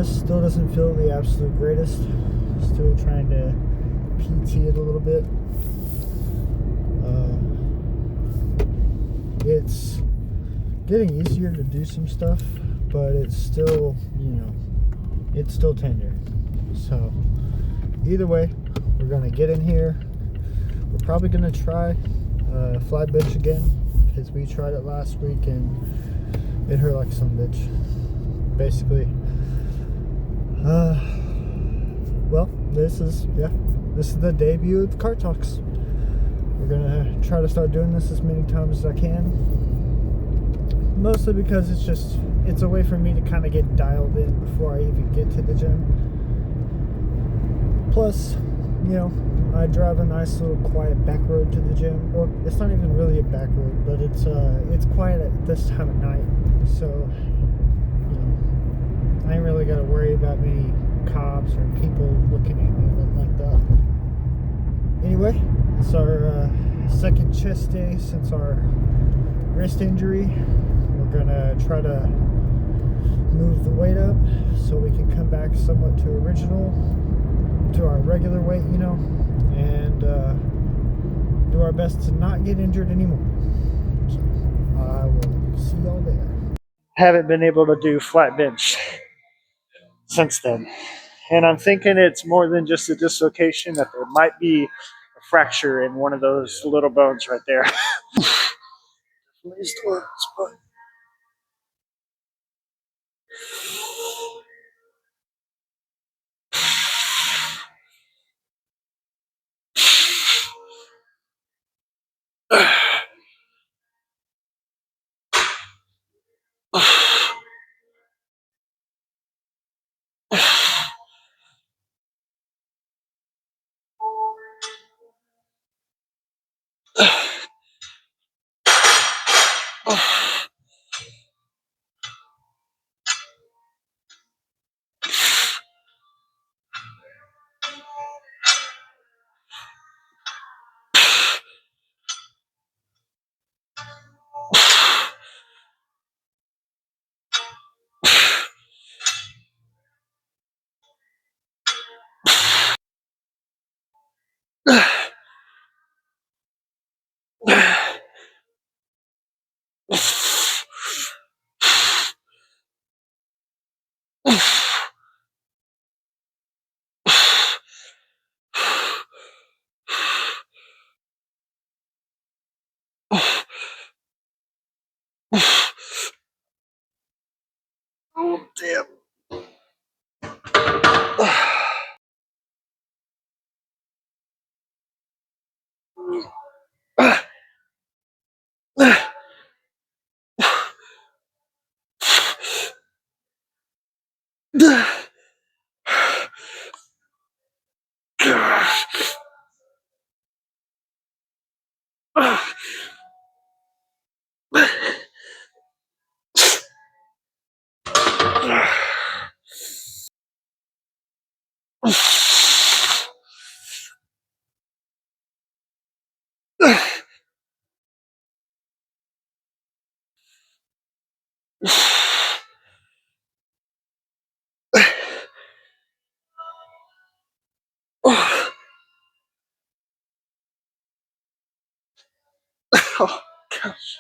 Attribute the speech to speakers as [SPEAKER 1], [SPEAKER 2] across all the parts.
[SPEAKER 1] still doesn't feel the absolute greatest. Still trying to PT it a little bit. It's getting easier to do some stuff, but it's still, it's still tender. So either way, we're gonna get in here. We're probably gonna try fly bench again, because we tried it last week and it hurt like some bitch, basically. Well, this is the debut of Car Talks. We're gonna try to start doing this as many times as I can, mostly because it's a way for me to kind of get dialed in before I even get to the gym. Plus, I drive a nice little quiet back road to the gym. Well, it's not even really a back road, but it's quiet at this time of night, so I ain't really gotta worry about any cops or people looking at me or nothing like that. Anyway, it's our second chest day since our wrist injury. We're gonna try to move the weight up so we can come back somewhat to our regular weight, and do our best to not get injured anymore. So I will see y'all there. Haven't been able to do flat bench since then, and I'm thinking it's more than just a dislocation, that there might be a fracture in one of those little bones right there. Oh, damn. Oh, gosh.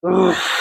[SPEAKER 2] Oh, fuck.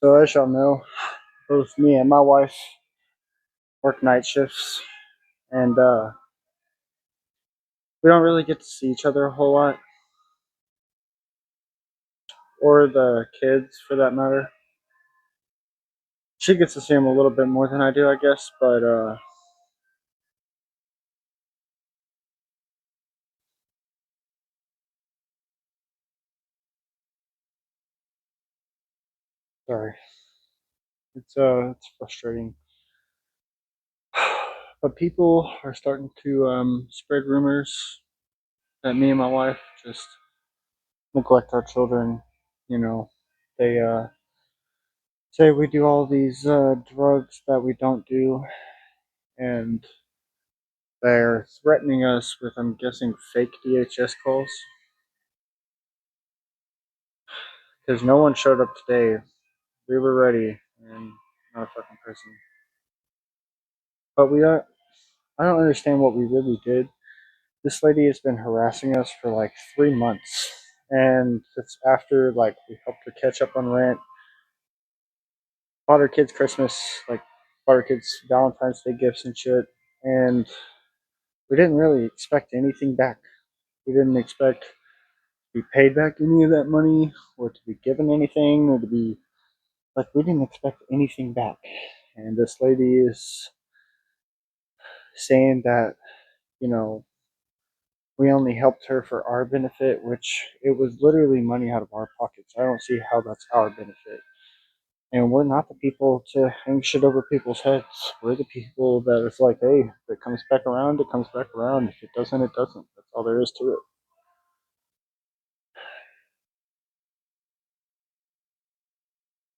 [SPEAKER 2] So as y'all know, both me and my wife work night shifts, and we don't really get to see each other a whole lot, or the kids for that matter. She gets to see them a little bit more than I do, I guess, but Sorry. It's frustrating. But people are starting to spread rumors that me and my wife just neglect our children. You know, they say we do all these drugs that we don't do, and they're threatening us with, I'm guessing, fake DHS calls. Because no one showed up today. We were ready, and not a fucking person. But I don't understand what we really did. This lady has been harassing us for like 3 months. And it's after like we helped her catch up on rent, bought her kids Christmas, like bought her kids Valentine's Day gifts and shit. And we didn't really expect anything back. We didn't expect to be paid back any of that money or to be given anything or to be like, we didn't expect anything back. And this lady is saying that, you know, we only helped her for our benefit, which it was literally money out of our pockets. I don't see how that's our benefit. And we're not the people to hang shit over people's heads. We're the people that it's like, hey, if it comes back around, it comes back around. If it doesn't, it doesn't. That's all there is to it.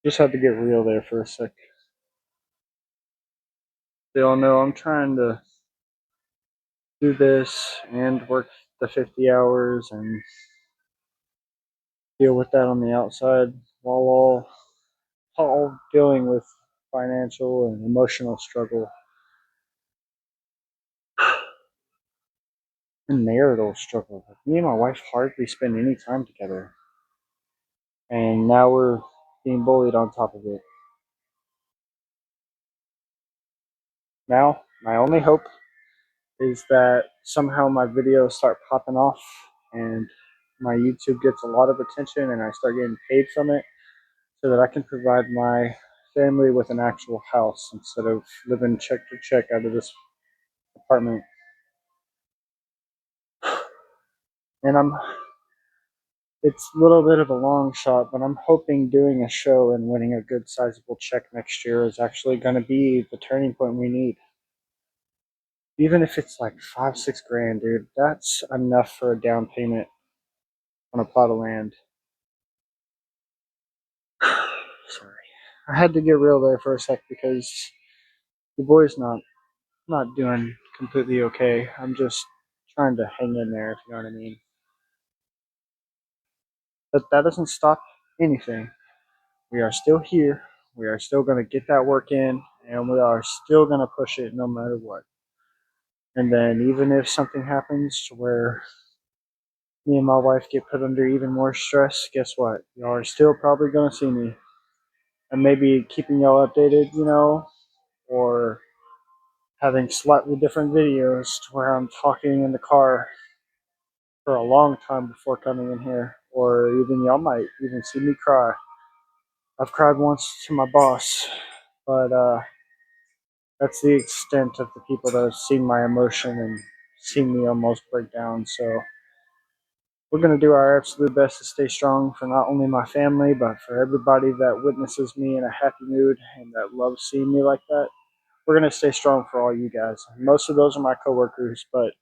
[SPEAKER 2] Just had to get real there for a sec. They all know I'm trying to do this and work the 50 hours and deal with that on the outside while all dealing with financial and emotional struggle and marital struggle. Me and my wife hardly spend any time together, and now we're being bullied on top of it. Now, my only hope is that somehow my videos start popping off and my YouTube gets a lot of attention and I start getting paid from it so that I can provide my family with an actual house instead of living check to check out of this apartment. And it's a little bit of a long shot, but I'm hoping doing a show and winning a good sizable check next year is actually going to be the turning point we need. Even if it's like 5, 6 grand, dude, that's enough for a down payment on a plot of land. Sorry. I had to get real there for a sec because the boy's not doing completely okay. I'm just trying to hang in there, if you know what I mean. But that doesn't stop anything. We are still here. We are still going to get that work in, and we are still going to push it no matter what. And then even if something happens to where me and my wife get put under even more stress, guess what? Y'all are still probably going to see me. And maybe keeping y'all updated, or having slightly different videos to where I'm talking in the car for a long time before coming in here. Or even y'all might even see me cry. I've cried once to my boss, but that's the extent of the people that have seen my emotion and seen me almost break down. So we're going to do our absolute best to stay strong for not only my family, but for everybody that witnesses me in a happy mood and that loves seeing me like that. We're going to stay strong for all you guys. Most of those are my coworkers, but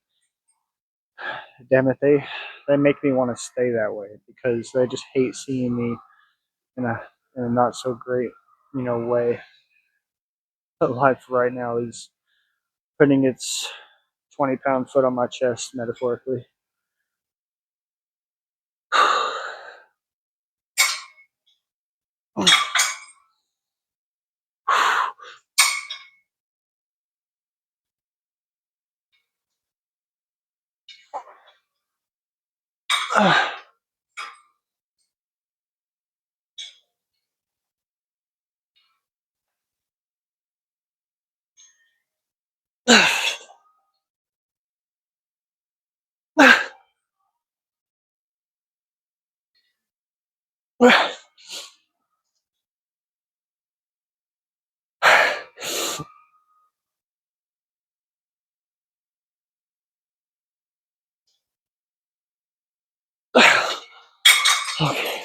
[SPEAKER 2] damn it, they make me want to stay that way because they just hate seeing me in a not so great, way. Life right now is putting its 20-pound foot on my chest, metaphorically. Okay.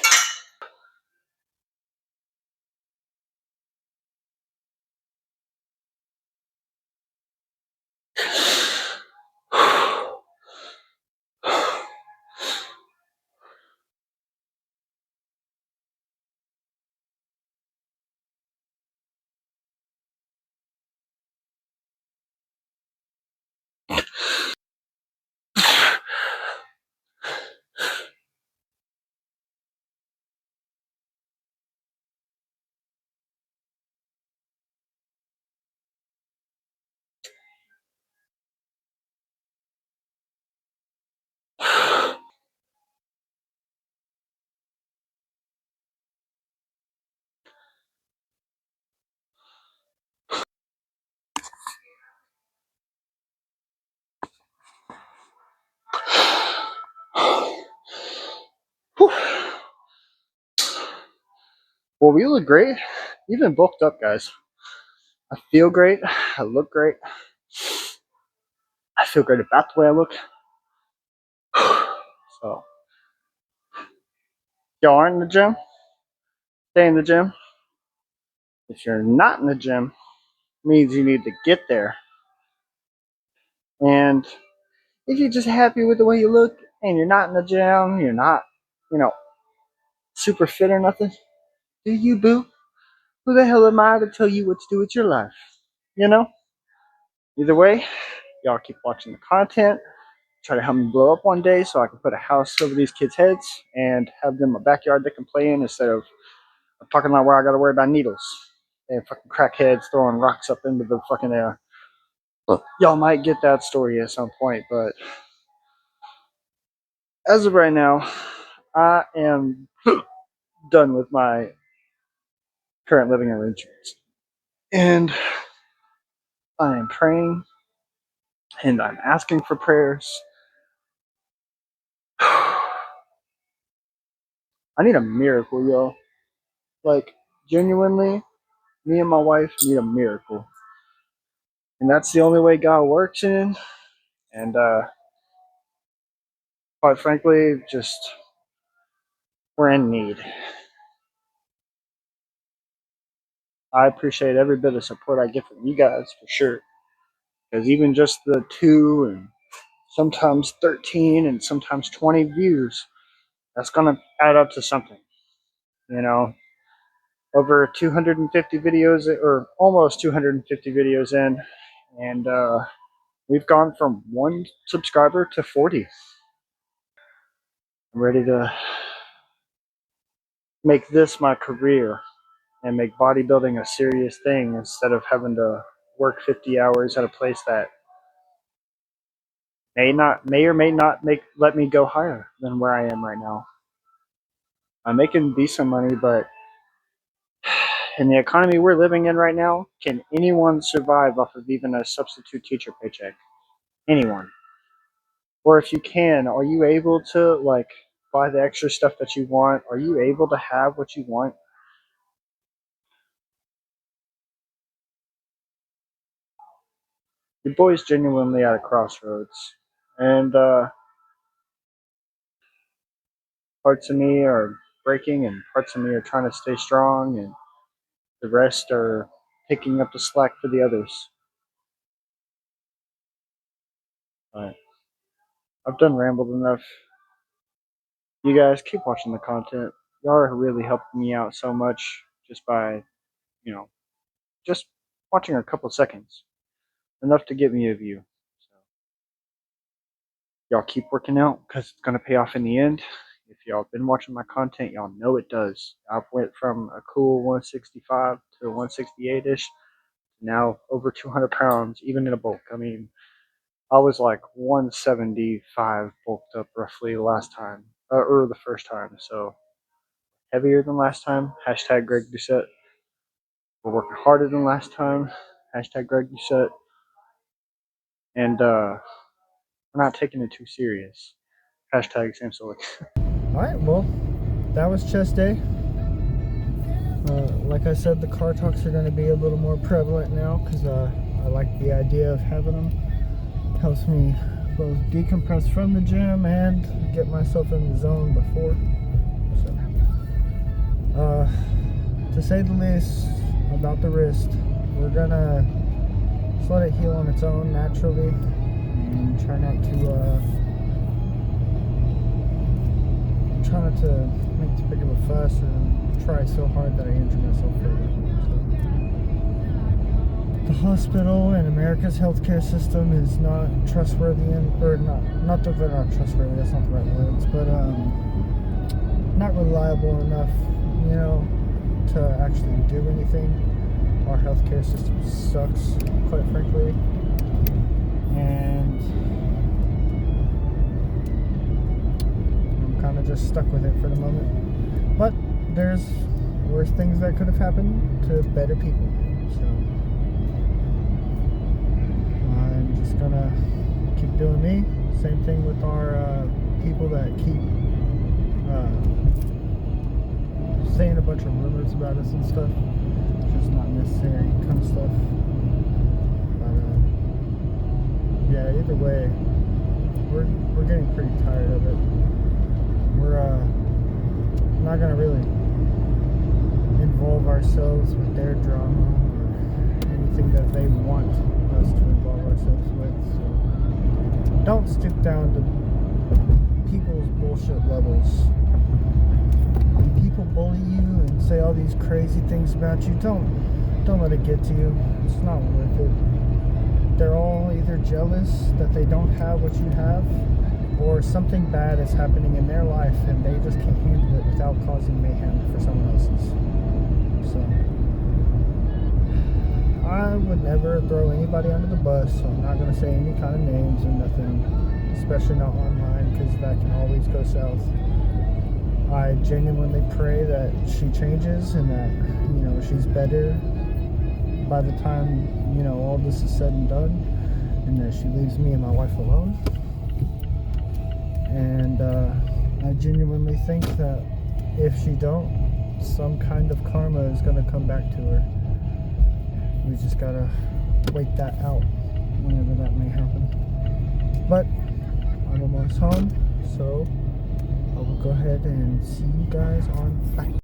[SPEAKER 2] Well, we look great. Even bulked up, guys. I feel great. I look great. I feel great about the way I look. So, y'all aren't in the gym? Stay in the gym. If you're not in the gym, it means you need to get there. And if you're just happy with the way you look and you're not in the gym, you're not, you know, super fit or nothing, do you, boo? Who the hell am I to tell you what to do with your life? You know? Either way, y'all keep watching the content. Try to help me blow up one day so I can put a house over these kids' heads and have them a backyard they can play in instead of a parking lot where I gotta worry about needles and fucking crackheads throwing rocks up into the fucking air. Y'all might get that story at some point, but as of right now, I am done with my current living arrangements. And I am praying and I'm asking for prayers. I need a miracle, yo. Like, genuinely, me and my wife need a miracle. And that's the only way God works in. And quite frankly, just we're in need. I appreciate every bit of support I get from you guys for sure. Because even just the 2 and sometimes 13 and sometimes 20 views, that's going to add up to something. You know, over 250 videos or almost 250 videos in. And we've gone from 1 subscriber to 40. I'm ready to make this my career and make bodybuilding a serious thing instead of having to work 50 hours at a place that may or may not let me go higher than where I am right now. I'm making decent money, but in the economy we're living in right now, can anyone survive off of even a substitute teacher paycheck? Anyone? Or if you can, are you able to like buy the extra stuff that you want? Are you able to have what you want? Your boy's genuinely at a crossroads, and parts of me are breaking, and parts of me are trying to stay strong, and the rest are picking up the slack for the others. But I've done rambled enough. You guys keep watching the content. Y'all are really helping me out so much just by, you know, just watching a couple seconds. Enough to get me a view. So y'all keep working out because it's going to pay off in the end. If y'all have been watching my content, y'all know it does. I've went from a cool 165 to 168-ish, now over 200 pounds, even in a bulk. I mean, I was like 175 bulked up roughly last time, or the first time. So heavier than last time. Hashtag Greg Doucette. We're working harder than last time. Hashtag Greg Doucette. And we're not taking it too serious. Hashtag Sam Solik.
[SPEAKER 1] Alright, well, that was chest day. Like I said, the car talks are going to be a little more prevalent now because I like the idea of having them. Helps me both decompress from the gym and get myself in the zone before. So, to say the least about the wrist, we're gonna just let it heal on its own naturally and try not to make too big of a fuss or try so hard that I injure myself further. So, the hospital and America's healthcare system is not trustworthy, or not that they're not trustworthy, that's not the right words, but not reliable enough, you know, to actually do anything. Our healthcare system sucks, quite frankly, and I'm kind of just stuck with it for the moment. But there's worse things that could have happened to better people, so I'm just gonna keep doing me. Same thing with our people that keep saying a bunch of rumors about us and stuff. Just not necessary kind of stuff. But yeah, either way, we're getting pretty tired of it. We're not gonna really involve ourselves with their drama or anything that they want us to involve ourselves with. So don't stoop down to people's bullshit levels. When people bully you and say all these crazy things about you, don't let it get to you. It's not worth it. They're all either jealous that they don't have what you have, or something bad is happening in their life and they just can't handle it without causing mayhem for someone else's. So I would never throw anybody under the bus, so I'm not going to say any kind of names or nothing, especially not online, because that can always go south. I genuinely pray that she changes and that, she's better by the time, all this is said and done, and that she leaves me and my wife alone. And I genuinely think that if she don't, some kind of karma is going to come back to her. We just gotta wait that out whenever that may happen. But I'm almost home, so I will go ahead and see you guys on back.